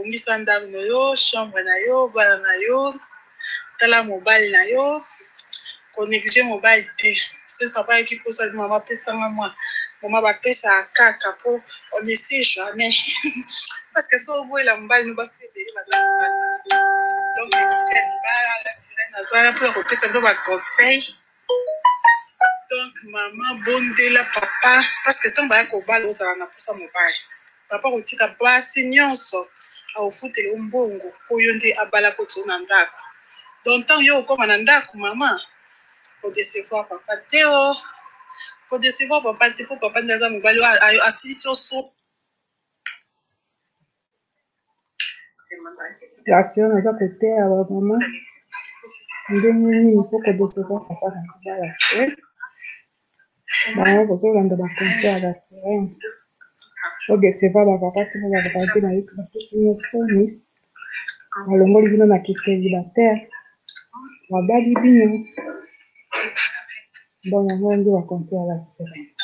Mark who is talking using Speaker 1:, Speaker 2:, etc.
Speaker 1: bongisa ndako na yo, chambre na yo, bana na yo, tala mobile na yo, ko néglige mobile te. C'est papa qui pose ça, maman pesa moi. Maman va pesa kaka po, on ne sait jamais. Parce que ça au bout la mobile nous va se libérer donc la sirène azala pour repérer ça va conseil. Donc maman bondela papa parce que ton ba ko bala ozala na posa mobile. Papa kotika basi nyonso aufutele umbongo oyo nde abala kotuna ndako. Donc tant yo okoma na ndako mama ko décevoir papa teo ko décevoir papa te po papa ndaza mobali asisi oso
Speaker 2: la sirène aza côté ya mama ndenge nini po ko décevoir papa na mobala te bango kozolanda bakonse ya la sirène po décevoir bapapa te po bapapa te nayoki basisi nyonsoni balongoli bino na célibataire babali bino bon yango nde bakonse ya la sirène.